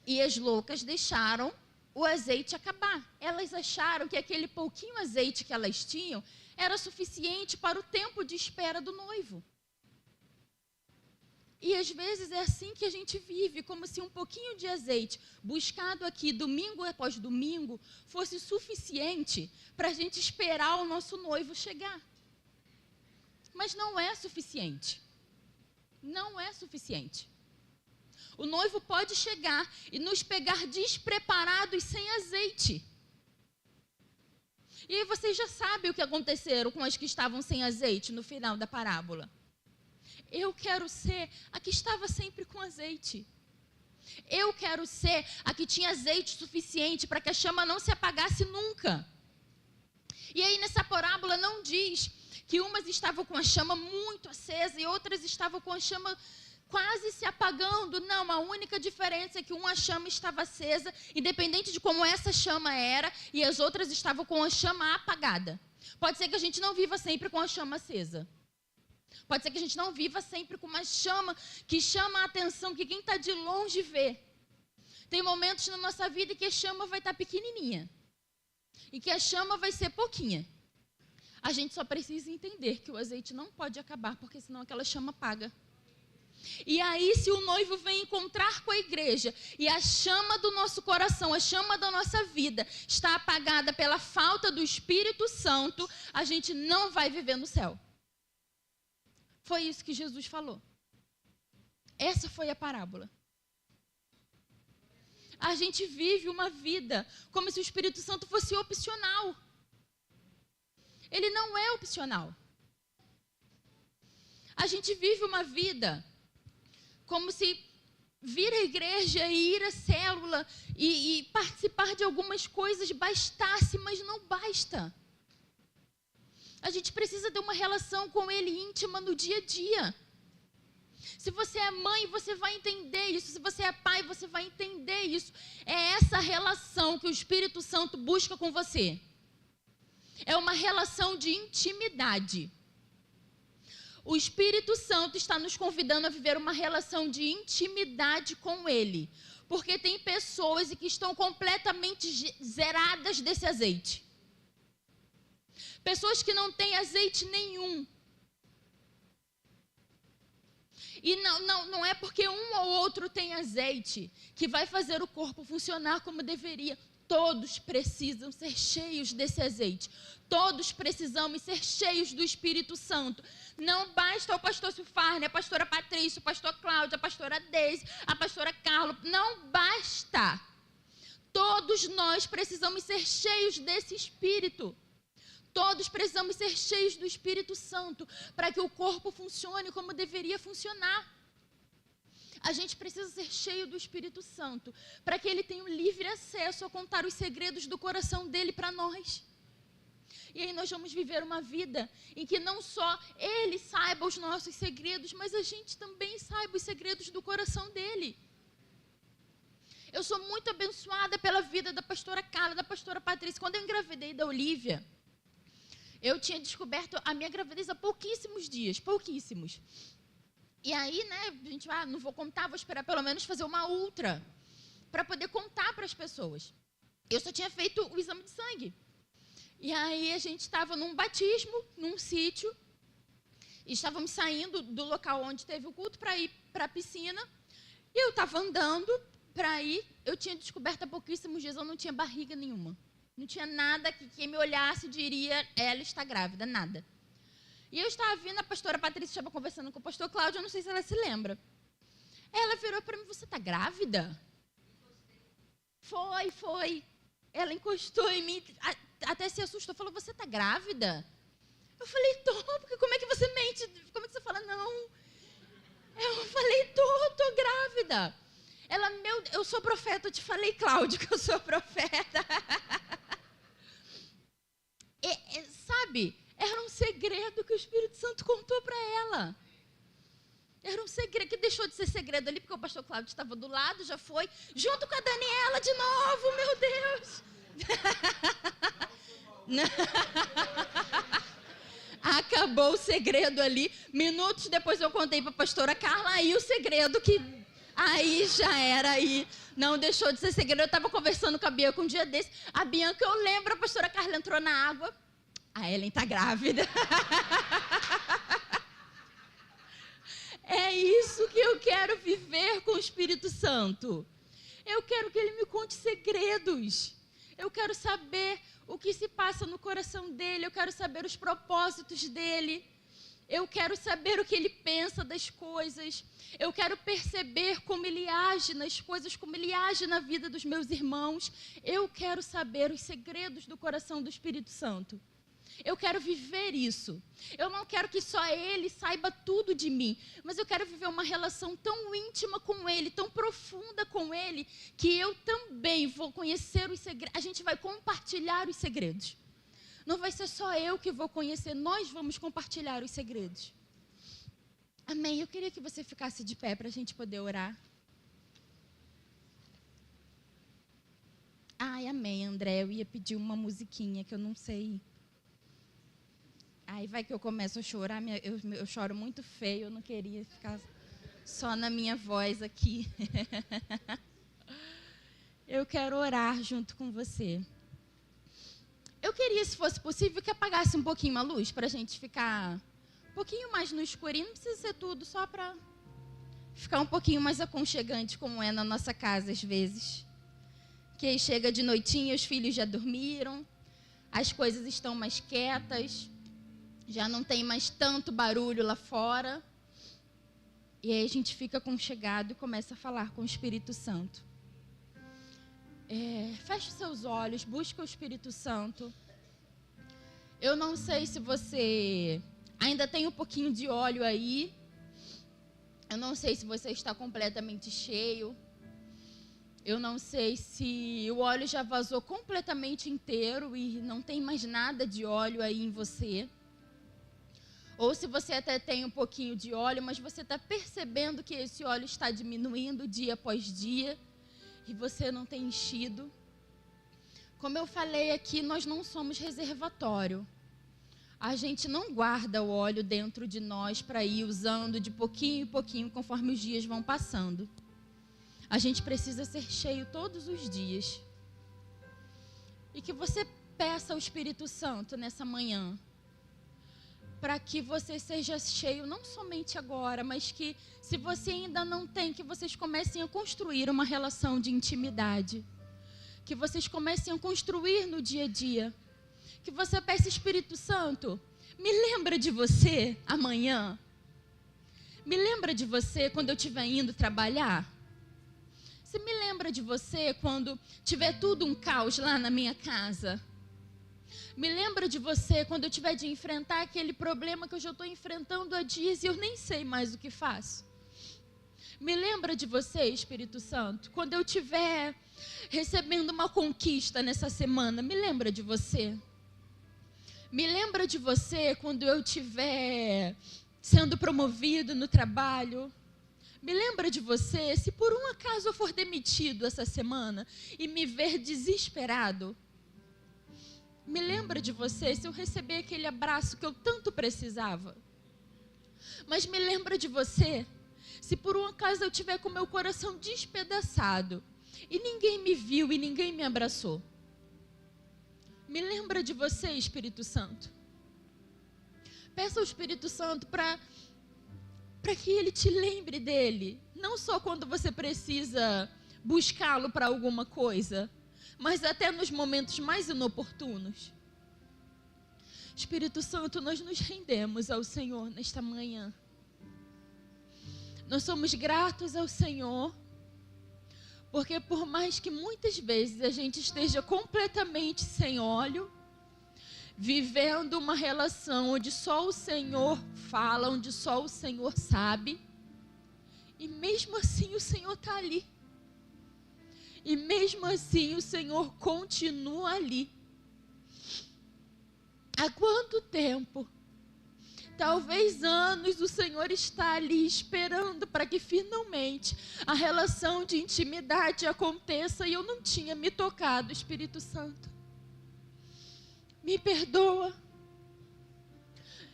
B: E as loucas deixaram o azeite acabar. Elas acharam que aquele pouquinho azeite que elas tinham era suficiente para o tempo de espera do noivo. E às vezes é assim que a gente vive, como se um pouquinho de azeite buscado aqui domingo após domingo fosse suficiente para a gente esperar o nosso noivo chegar. Mas não é suficiente. Não é suficiente. O noivo pode chegar e nos pegar despreparados sem azeite. E aí vocês já sabem o que aconteceram com as que estavam sem azeite no final da parábola. Eu quero ser a que estava sempre com azeite. Eu quero ser a que tinha azeite suficiente para que a chama não se apagasse nunca. E aí nessa parábola não diz que umas estavam com a chama muito acesa e outras estavam com a chama quase se apagando. Não, a única diferença é que uma chama estava acesa, independente de como essa chama era, e as outras estavam com a chama apagada. Pode ser que a gente não viva sempre com a chama acesa. Pode ser que a gente não viva sempre com uma chama que chama a atenção, que quem está de longe vê. Tem momentos na nossa vida que a chama vai estar pequenininha e que a chama vai ser pouquinha. A gente só precisa entender que o azeite não pode acabar, porque senão aquela chama apaga. E aí, se o noivo vem encontrar com a igreja e a chama do nosso coração, a chama da nossa vida está apagada pela falta do Espírito Santo, a gente não vai viver no céu. Foi isso que Jesus falou. Essa foi a parábola. A gente vive uma vida como se o Espírito Santo fosse opcional. Ele não é opcional. A gente vive uma vida como se vir à igreja e ir à célula e participar de algumas coisas bastasse, mas não basta. A gente precisa ter uma relação com Ele íntima no dia a dia. Se você é mãe, você vai entender isso. Se você é pai, você vai entender isso. É essa relação que o Espírito Santo busca com você. É uma relação de intimidade. O Espírito Santo está nos convidando a viver uma relação de intimidade com Ele. Porque tem pessoas que estão completamente zeradas desse azeite. Pessoas que não têm azeite nenhum. E não é porque um ou outro tem azeite que vai fazer o corpo funcionar como deveria. Todos precisam ser cheios desse azeite. Todos precisamos ser cheios do Espírito Santo. Não basta o pastor Silfarne, a pastora Patrícia, o pastor Cláudio, a pastora Deise, a pastora Carla. Não basta. Todos nós precisamos ser cheios desse Espírito. Todos precisamos ser cheios do Espírito Santo para que o corpo funcione como deveria funcionar. A gente precisa ser cheio do Espírito Santo para que Ele tenha um livre acesso a contar os segredos do coração dEle para nós. E aí nós vamos viver uma vida em que não só Ele saiba os nossos segredos, mas a gente também saiba os segredos do coração dEle. Eu sou muito abençoada pela vida da pastora Carla, da pastora Patrícia. Quando eu engravidei da Olivia, eu tinha descoberto a minha gravidez há pouquíssimos dias, pouquíssimos. E aí, né, a gente vai, não vou contar, vou esperar pelo menos fazer uma ultra, para poder contar para as pessoas. Eu só tinha feito o exame de sangue. E aí a gente estava num batismo, num sítio, e estávamos saindo do local onde teve o culto para ir para a piscina. E eu estava andando para ir, eu tinha descoberto há pouquíssimos dias, eu não tinha barriga nenhuma. Não tinha nada que quem me olhasse diria, ela está grávida, nada. E eu estava vindo, a pastora Patrícia estava conversando com o pastor Cláudio, eu não sei se ela se lembra. Ela virou para mim, você está grávida? Foi. Ela encostou em mim, até se assustou, falou, você está grávida? Eu falei, tô, porque como é que você mente? Como é que você fala, não? Eu falei, tô grávida. Ela, eu sou profeta, eu te falei, Cláudio, que eu sou profeta. Sabe, era um segredo que o Espírito Santo contou para ela. Era um segredo que deixou de ser segredo ali, porque o pastor Cláudio estava do lado, já foi, junto com a Daniela de novo, meu Deus. Acabou o segredo ali. Minutos depois eu contei para a pastora Carla, aí o segredo que... Aí já era, aí não deixou de ser segredo. Eu estava conversando com a Bianca um dia desse. A Bianca, eu lembro, a pastora Carla entrou na água. A Ellen está grávida. É isso que eu quero viver com o Espírito Santo. Eu quero que Ele me conte segredos. Eu quero saber o que se passa no coração dEle. Eu quero saber os propósitos dEle. Eu quero saber o que Ele pensa das coisas. Eu quero perceber como Ele age nas coisas, como Ele age na vida dos meus irmãos. Eu quero saber os segredos do coração do Espírito Santo. Eu quero viver isso. Eu não quero que só Ele saiba tudo de mim, mas eu quero viver uma relação tão íntima com Ele, tão profunda com Ele, que eu também vou conhecer os segredos. A gente vai compartilhar os segredos. Não vai ser só eu que vou conhecer, nós vamos compartilhar os segredos. Amém? Eu queria que você ficasse de pé para a gente poder orar. Ai, amém, André. Eu ia pedir uma musiquinha que eu não sei. Aí vai que eu começo a chorar, eu choro muito feio, eu não queria ficar só na minha voz aqui. Eu quero orar junto com você. Eu queria, se fosse possível, que apagasse um pouquinho a luz, para a gente ficar um pouquinho mais no escurinho. Não precisa ser tudo, só para ficar um pouquinho mais aconchegante, como é na nossa casa às vezes. Que aí chega de noitinha, os filhos já dormiram, as coisas estão mais quietas, já não tem mais tanto barulho lá fora. E aí a gente fica aconchegado e começa a falar com o Espírito Santo. Feche os seus olhos, busca o Espírito Santo. Eu não sei se você ainda tem um pouquinho de óleo aí. Eu não sei se você está completamente cheio. Eu não sei se o óleo já vazou completamente inteiro e não tem mais nada de óleo aí em você. Ou se você até tem um pouquinho de óleo, mas você está percebendo que esse óleo está diminuindo dia após dia e você não tem enchido. Como eu falei aqui, nós não somos reservatório. A gente não guarda o óleo dentro de nós para ir usando de pouquinho em pouquinho conforme os dias vão passando. A gente precisa ser cheio todos os dias. E que você peça ao Espírito Santo nessa manhã, para que você seja cheio não somente agora, mas que, se você ainda não tem, que vocês comecem a construir uma relação de intimidade. Que vocês comecem a construir no dia a dia. Que você peça, Espírito Santo, me lembra de você amanhã. Me lembra de você quando eu estiver indo trabalhar. Você me lembra de você quando tiver tudo um caos lá na minha casa. Me lembra de você quando eu tiver de enfrentar aquele problema que eu já estou enfrentando há dias e eu nem sei mais o que faço. Me lembra de você, Espírito Santo, quando eu estiver recebendo uma conquista nessa semana. Me lembra de você. Me lembra de você quando eu estiver sendo promovido no trabalho. Me lembra de você se por um acaso eu for demitido essa semana e me ver desesperado. Me lembra de você se eu receber aquele abraço que eu tanto precisava. Mas me lembra de você se por um acaso eu tiver com meu coração despedaçado e ninguém me viu e ninguém me abraçou. Me lembra de você, Espírito Santo. Peça ao Espírito Santo para que Ele te lembre dele. Não só quando você precisa buscá-lo para alguma coisa, mas até nos momentos mais inoportunos. Espírito Santo, nós nos rendemos ao Senhor nesta manhã. Nós somos gratos ao Senhor, porque por mais que muitas vezes a gente esteja completamente sem óleo, vivendo uma relação onde só o Senhor fala, onde só o Senhor sabe, e mesmo assim o Senhor está ali. E mesmo assim o Senhor continua ali. Há quanto tempo? Talvez anos o Senhor está ali esperando para que finalmente a relação de intimidade aconteça e eu não tinha me tocado, Espírito Santo. Me perdoa.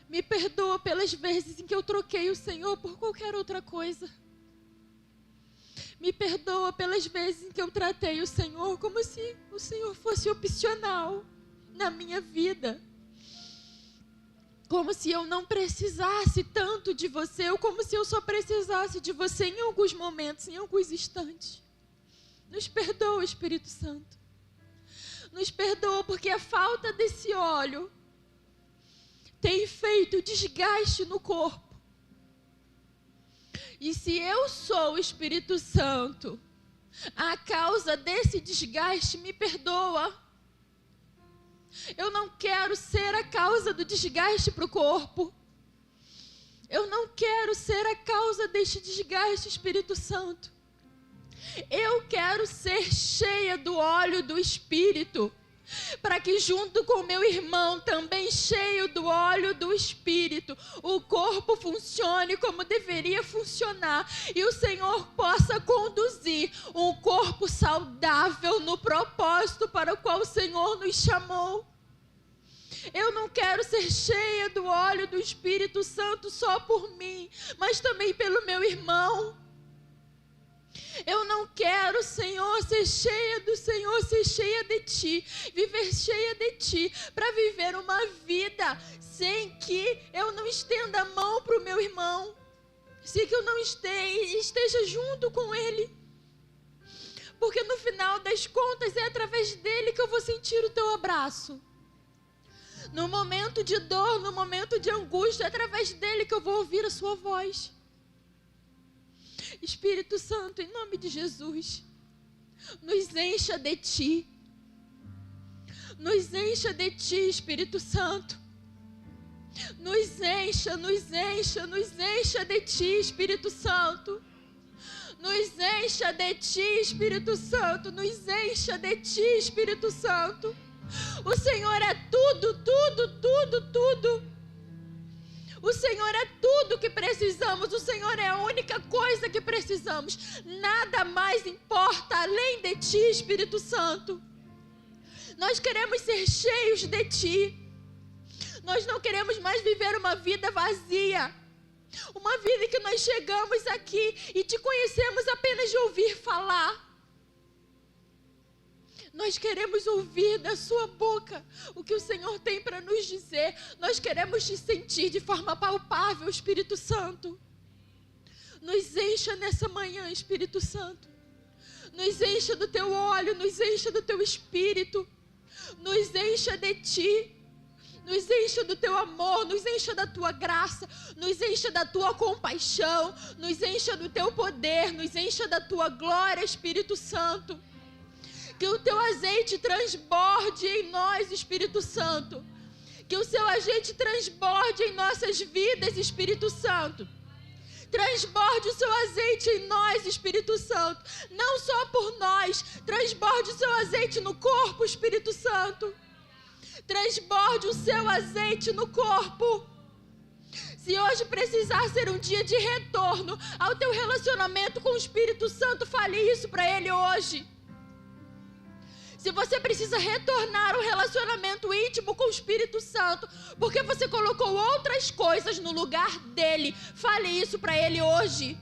B: Me perdoa pelas vezes em que eu troquei o Senhor por qualquer outra coisa. Me perdoa pelas vezes em que eu tratei o Senhor como se o Senhor fosse opcional na minha vida. Como se eu não precisasse tanto de você, ou como se eu só precisasse de você em alguns momentos, em alguns instantes. Nos perdoa, Espírito Santo. Nos perdoa porque a falta desse óleo tem feito desgaste no corpo. E se eu sou o Espírito Santo, a causa desse desgaste, me perdoa. Eu não quero ser a causa do desgaste para o corpo. Eu não quero ser a causa deste desgaste, Espírito Santo. Eu quero ser cheia do óleo do Espírito, para que junto com meu irmão, também cheio do óleo do Espírito, o corpo funcione como deveria funcionar e o Senhor possa conduzir um corpo saudável no propósito para o qual o Senhor nos chamou. Eu não quero ser cheia do óleo do Espírito Santo só por mim, mas também pelo meu irmão. Eu não quero, Senhor, ser cheia do Senhor, ser cheia de Ti, viver cheia de Ti, para viver uma vida sem que eu não estenda a mão para o meu irmão, sem que eu não esteja junto com ele. Porque no final das contas é através dele que eu vou sentir o Teu abraço. No momento de dor, no momento de angústia, é através dele que eu vou ouvir a Sua voz. Espírito Santo, em nome de Jesus, nos encha de Ti. Nos encha de Ti, Espírito Santo. Nos encha, nos encha, nos encha de Ti, Espírito Santo. Nos encha de Ti, Espírito Santo. Nos encha de Ti, Espírito Santo. O Senhor é tudo, tudo, tudo, tudo. O Senhor é tudo que precisamos. O Senhor é a única coisa que precisamos. Nada mais importa além de Ti, Espírito Santo. Nós queremos ser cheios de Ti. Nós não queremos mais viver uma vida vazia. Uma vida em que nós chegamos aqui e Te conhecemos apenas de ouvir falar. Nós queremos ouvir da Sua boca o que o Senhor tem para nos dizer. Nós queremos Te sentir de forma palpável, Espírito Santo. Nos encha nessa manhã, Espírito Santo. Nos encha do Teu óleo, nos encha do Teu Espírito. Nos encha de Ti. Nos encha do Teu amor, nos encha da Tua graça, nos encha da Tua compaixão, nos encha do Teu poder, nos encha da Tua glória, Espírito Santo. Que o Teu azeite transborde em nós, Espírito Santo. Que o Seu azeite transborde em nossas vidas, Espírito Santo. Transborde o Seu azeite em nós, Espírito Santo. Não só por nós, transborde o Seu azeite no corpo, Espírito Santo. Transborde o Seu azeite no corpo. Se hoje precisar ser um dia de retorno ao Teu relacionamento com o Espírito Santo, fale isso para Ele hoje. Se você precisa retornar ao relacionamento íntimo com o Espírito Santo, porque você colocou outras coisas no lugar dele, fale isso para ele hoje.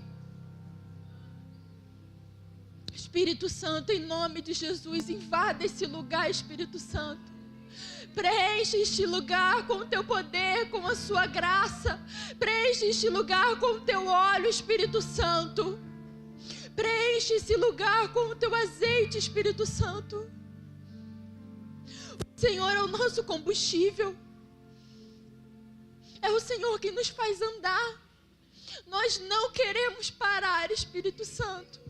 B: Espírito Santo, em nome de Jesus, invada esse lugar, Espírito Santo. Preenche este lugar com o Teu poder, com a Sua graça. Preenche este lugar com o Teu óleo, Espírito Santo. Preenche esse lugar com o Teu azeite, Espírito Santo. O Senhor é o nosso combustível. É o Senhor que nos faz andar. Nós não queremos parar, Espírito Santo.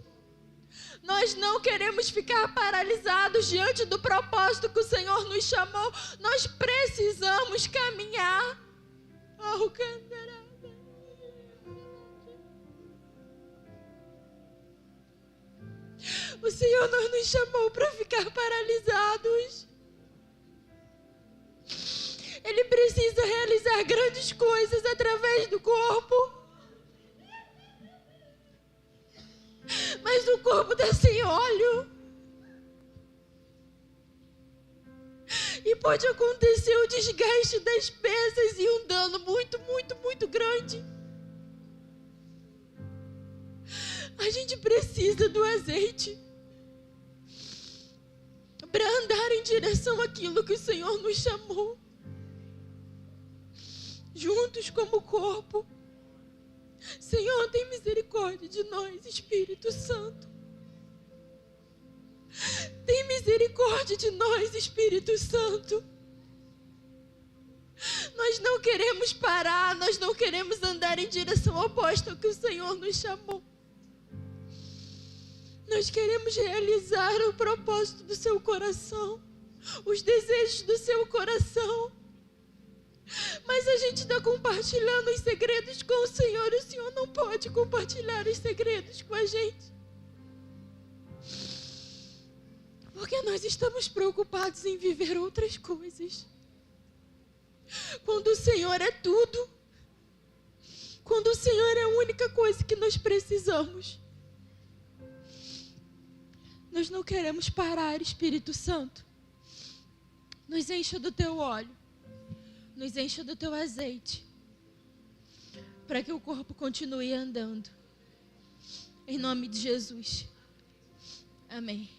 B: Nós não queremos ficar paralisados diante do propósito que o Senhor nos chamou. Nós precisamos caminhar. O Senhor não nos chamou para ficar paralisados. Ele precisa realizar grandes coisas através do corpo. Mas o corpo está sem óleo. E pode acontecer o desgaste das peças e um dano muito, muito, muito grande. A gente precisa do azeite para andar em direção àquilo que o Senhor nos chamou. Juntos como corpo. Senhor, tem misericórdia de nós, Espírito Santo. Tem misericórdia de nós, Espírito Santo. Nós não queremos parar, nós não queremos andar em direção oposta ao que o Senhor nos chamou. Nós queremos realizar o propósito do Seu coração. os desejos do seu coração. Mas a gente está compartilhando os segredos com o Senhor. O Senhor não pode compartilhar os segredos com a gente, porque nós estamos preocupados em viver outras coisas. Quando o Senhor é tudo, quando o Senhor é a única coisa que nós precisamos. Nós não queremos parar, Espírito Santo. Nos encha do teu óleo, nos encha do teu azeite, para que o corpo continue andando. Em nome de Jesus. Amém.